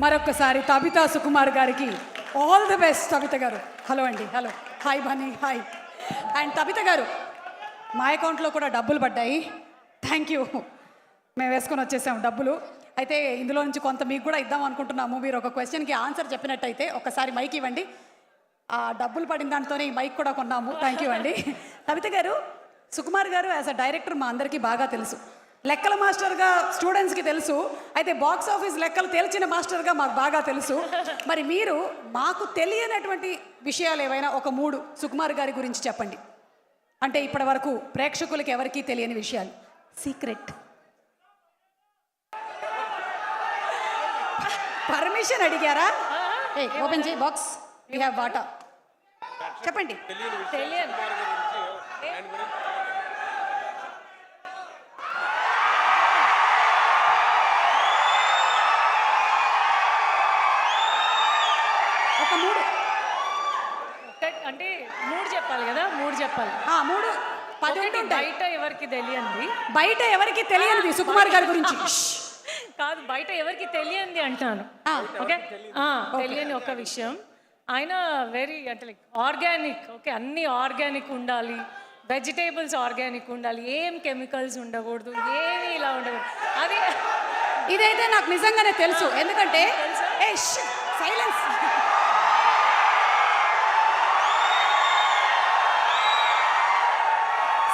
మరొకసారి తబితా సుకుమార్ గారికి all the best. Tabitha గారు హలో అండి. Hello, hi Bunny, hi. And Tabitha గారు, మా అకౌంట్లో కూడా డబ్బులు పడ్డాయి. Thank you. మేము వేసుకొని వచ్చేసాము డబ్బులు. అయితే ఇందులో నుంచి కొంత మీకు కూడా ఇద్దాం అనుకుంటున్నాము. మీరు ఒక క్వశ్చన్కి ఆన్సర్ చెప్పినట్టయితే ఒకసారి మైక్ ఇవ్వండి. ఆ డబ్బులు పడిన దాంతోనే ఈ మైక్ కూడా కొన్నాము. థ్యాంక్ యూ అండి. తబిత గారు, సుకుమార్ గారు యాజ్ అ డైరెక్టర్ మా అందరికీ బాగా తెలుసు. లెక్కల మాస్టర్గా స్టూడెంట్స్కి తెలుసు. అయితే బాక్స్ ఆఫీస్ లెక్కలు తేల్చిన మాస్టర్గా మాకు బాగా తెలుసు. మరి మీరు మాకు తెలియనటువంటి విషయాలు ఏవైనా ఒక 3 సుకుమార్ గారి గురించి చెప్పండి. అంటే ఇప్పటి వరకు ప్రేక్షకులకి ఎవరికీ తెలియని విషయాలు, సీక్రెట్. పర్మిషన్ అడిగారా? ఏ ఓపెన్ చేయి బాక్స్, వీ హ్యావ్ వాటా. చెప్పండి. తెలియదు. ఒక 3 అంటే 3 చెప్పాలి కదా, 3 చెప్పాలి. 3 10 బయట ఎవరికి తెలియంది, బయట ఎవరికి తెలియనిది సుకుమార్ గారి గురించి కాదు, బయట ఎవరికి తెలియంది అంటాను. ఓకే, తెలియని ఒక విషయం, ఆయన వెరీ అంటే లైక్ ఆర్గానిక్. ఓకే, అన్ని ఆర్గానిక్ ఉండాలి, వెజిటేబుల్స్ ఆర్గానిక్ ఉండాలి, ఏం కెమికల్స్ ఉండకూడదు, ఏమి ఇలా ఉండకూడదు. అది ఇదైతే నాకు నిజంగానే తెలుసు. ఎందుకంటే సైలెన్స్.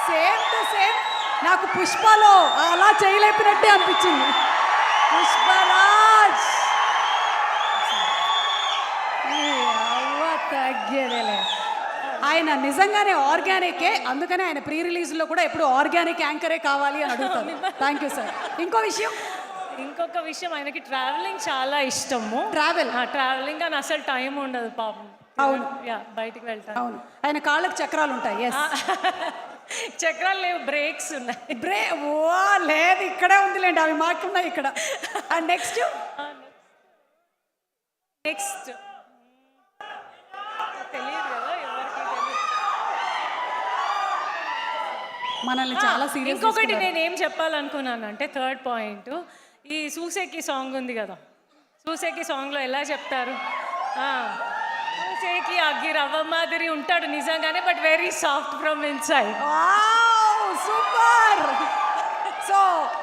సేమ్ టు సేమ్ నాకు పుష్పలో అలా చేయలేపినట్టే అనిపించింది. పుష్పరాజ్ తగ్గేదేలే. ఆయన నిజంగానే ఆర్గానికే. అందుకనే ఆయన ప్రీ రిలీజ్లో కూడా ఎప్పుడు ఆర్గానిక్ యాంకరే కావాలి అని అడుగుతాను. Thank you sir. ఇంకొక విషయం, ఆయనకి ట్రావెలింగ్ చాలా ఇష్టము. ట్రావెలింగ్ అని అసలు టైం ఉండదు పాపం. అవును, బయటికి వెళ్తాను. అవును, ఆయన కాళ్ళకి చక్రాలు ఉంటాయి. చక్రాలు లేవు, బ్రేక్స్ ఉన్నాయి. లేదు, ఇక్కడే ఉందిలేండి, అవి మాకున్నాయి ఇక్కడ. అండ్ నెక్స్ట్ తెలియదు కదా ఎవరికి తెలియదు. మనల్ని చాలా సీరియస్. ఇంకొకటి నేను ఏం చెప్పాలనుకున్నాను అంటే, 3rd పాయింట్, ఈ సూసేకి సాంగ్ ఉంది కదా, సూసేకి సాంగ్లో ఎలా చెప్తారు, సూసేకి అగ్గి రవ్వ మాదిరి ఉంటాడు నిజంగానే, but very soft from inside. Super. So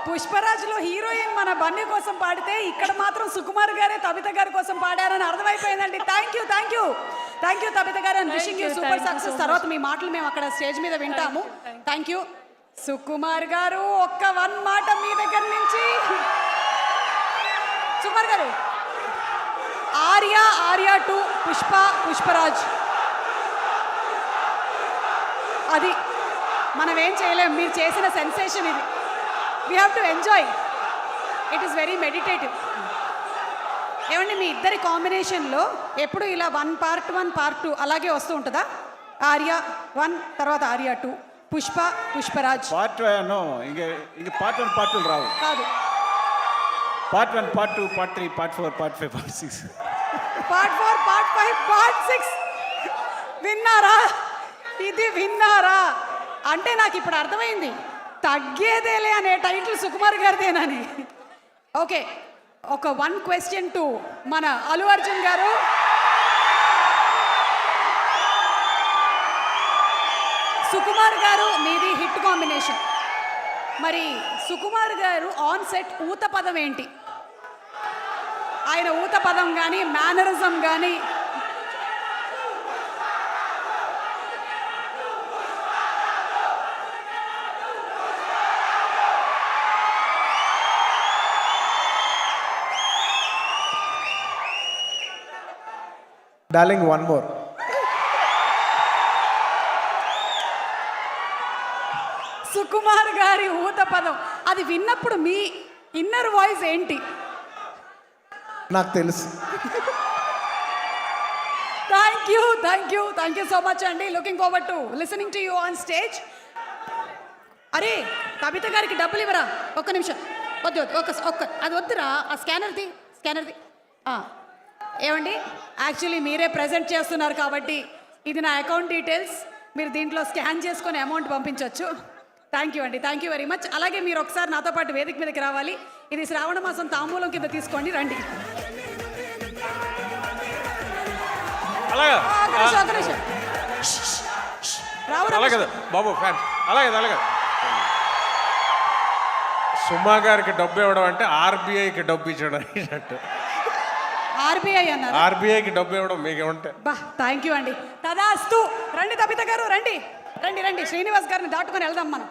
పుష్పరాజ్లో హీరోయిన్ మన బన్నీ కోసం పాడితే ఇక్కడ మాత్రం సుకుమార్ గారే తబిత గారి కోసం పాడారని అర్థమైపోయిందండి. థ్యాంక్ యూ తబిత గారు. And wishing you super success. తర్వాత మీ మాటలు మేము అక్కడ స్టేజ్ మీద వింటాము. థ్యాంక్ యూ సుకుమార్ గారు. ఒక్క 1 మాట మీ దగ్గర నుంచి. సుకుమార్ గారు, ఆర్య 2, పుష్పరాజ్, అది మనం ఏం చేయలేం. మీరు చేసిన సెన్సేషన్ ఇది. We have to enjoy. It is very meditative. ఏమండి, మీ ఇద్దరి కాంబినేషన్లో ఎప్పుడు ఇలా 1 part 1 part 2 అలాగే వస్తూ ఉంటుందా? ఆర్య 1 తర్వాత ఆర్య 2, పుష్పరాజ్ పార్ట్ ఇంక పార్ట్ 1 పార్ట్ 2 రావు. కాదు, part 1 part 2 part 3 part 4 part 5 part 6 part 4 part 5 part 6. విన్నారా? ఇది విన్నారా? అంటే నాకు ఇప్పుడు అర్థమైంది, తగ్గేదేలే అనే టైటిల్ సుకుమార్ గారిదేనని. ఓకే, ఒక 1 question టు మన అల్లు అర్జున్ గారు. సుకుమార్ గారు, మీది హిట్ కాంబినేషన్. మరి సుకుమార్ గారు ఆన్ సెట్ ఊత పదం ఏంటి? ఆయన ఊత పదం కానీ మేనరిజం కానీ Darling, one more. సుకుమార్ గారి ఊత పదం, అది విన్నప్పుడు మీ ఇన్నర్ వాయిస్ ఏంటి? నాకు తెలుసు. థ్యాంక్ యూ సో మచ్ అండి. Looking forward to listening to you on stage. అరే కవిత గారికి డబ్బులు ఇవ్వరా? ఒక్క నిమిషం. వద్దు అది వద్దురా. ఆ స్కానర్ది. ఏమండి, యాక్చువల్లీ మీరే ప్రజెంట్ చేస్తున్నారు కాబట్టి ఇది నా అకౌంట్ డీటెయిల్స్. మీరు దీంట్లో స్కాన్ చేసుకొని అమౌంట్ పంపించవచ్చు. థ్యాంక్ యూ అండి, థ్యాంక్ యూ వెరీ మచ్. అలాగే మీరు ఒకసారి నాతో పాటు వేదిక మీదకి రావాలి. ఇది శ్రావణ మాసం తాంబూలం కింద తీసుకోండి, రండి. అలాగా ఒక నిమిషం. రావు అలాగే బాబు ఫ్యాన్ అలాగే అలాగే సుమా గారికి డబ్బు ఇవ్వడం అంటే ఆర్బీఐకి డబ్బు ఇచ్చడం అన్నట్టు. ఆర్బీఐ అన్నారు. ఆర్బీఐకి డబ్బు ఇవ్వడం మీకు ఏమంటే బా థ్యాంక్ యూ అండి. తదాస్తు. రండి తబిత గారు రండి రండి రండి. శ్రీనివాస్ గారిని దాటుకొని వెళ్దాం మనం.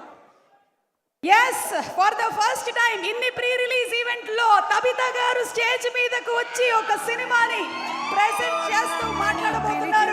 Yes, for the first time ఇన్ని ప్రీ రిలీజ్ ఈవెంట్ లో తబిత గారు స్టేజ్ మీదకు వచ్చి ఒక సినిమాని ప్రెజెంట్ చేస్తూ మాట్లాడబోతున్నారు.